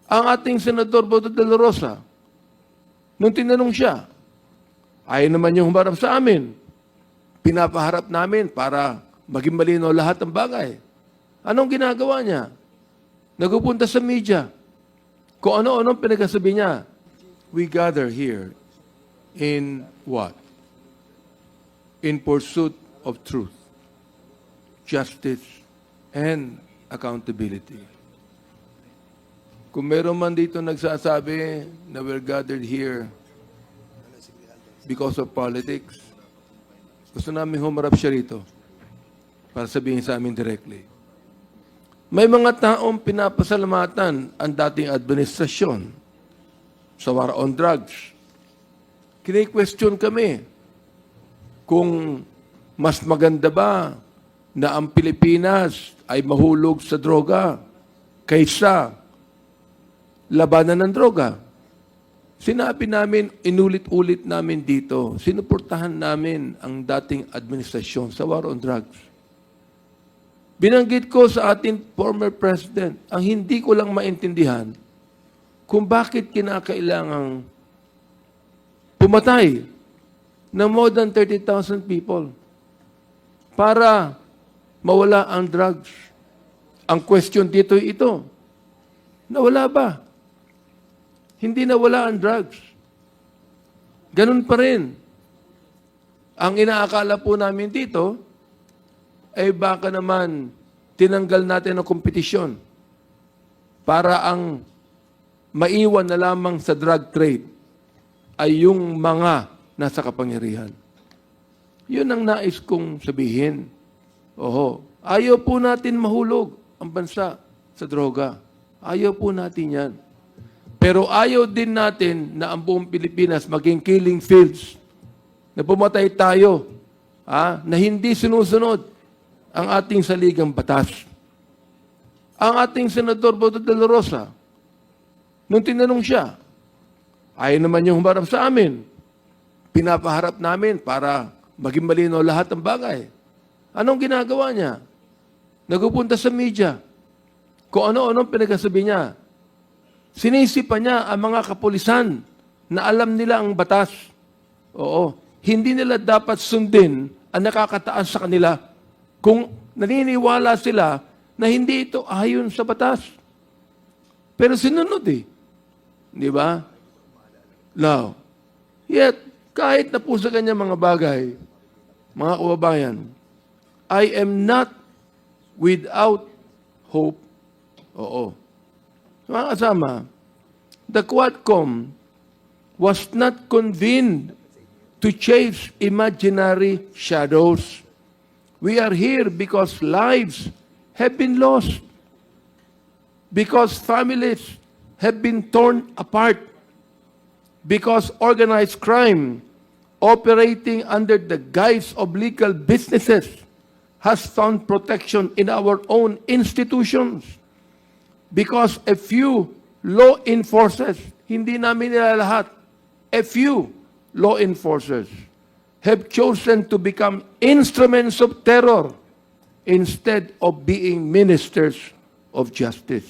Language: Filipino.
Ang ating Senador Boto de la Rosa, nung tinanong siya, ayaw naman yung humarap sa amin. Pinapaharap namin para maging malinaw lahat ng bagay. Anong ginagawa niya? Nagpupunta sa media. Kung ano-anong pinagsasabi niya. We gather here in what? In pursuit of truth, justice, and accountability. Kung meron man dito nagsasabi na we're gathered here because of politics, gusto namin humarap siya rito para sabihin sa amin directly. May mga taong pinapasalamatan ang dating administrasyon sa war on drugs. Kine-question kami kung mas maganda ba na ang Pilipinas ay mahulog sa droga kaysa labanan ng droga. Sinabi namin, inulit-ulit namin dito, sinuportahan namin ang dating administrasyon sa war on drugs. Binanggit ko sa ating former president, ang hindi ko lang maintindihan kung bakit kinakailangang pumatay ng more than 30,000 people para mawala ang drugs. Ang question dito ito, nawala ba? Hindi nawala ang drugs. Ganun pa rin. Ang inaakala po namin dito, ay baka naman tinanggal natin ang kompetisyon para ang maiwan na lamang sa drug trade ay yung mga nasa kapangyarihan. Yun ang nais kong sabihin. Oho, ayaw po natin mahulog ang bansa sa droga. Ayaw po natin yan. Pero ayaw din natin na ang buong Pilipinas maging killing fields, na pumatay tayo, na hindi sinusunod ang ating saligang batas. Ang ating Senador Boto de la Rosa, nung tinanong siya, ayaw naman yung humarap sa amin. Pinapaharap namin para maging malinaw lahat ng bagay. Anong ginagawa niya? Nagpupunta sa media. Kung ano-anong pinagsasabi niya. Sinisipa niya ang mga kapulisan na alam nila ang batas. Oo. Hindi nila dapat sundin ang nakakataas sa kanila kung naniniwala sila na hindi ito ayon sa batas. Pero sinunod eh. Di ba? Now, yet, kahit na po sa kanyang mga bagay, mga kababayan, I am not without hope. Oo. Mga kasama, the Quadcom was not convened to chase imaginary shadows. We are here because lives have been lost, because families have been torn apart, because organized crime operating under the guise of legal businesses has found protection in our own institutions, because a few law enforcers, hindi namin nila lahat, a few law enforcers have chosen to become instruments of terror instead of being ministers of justice.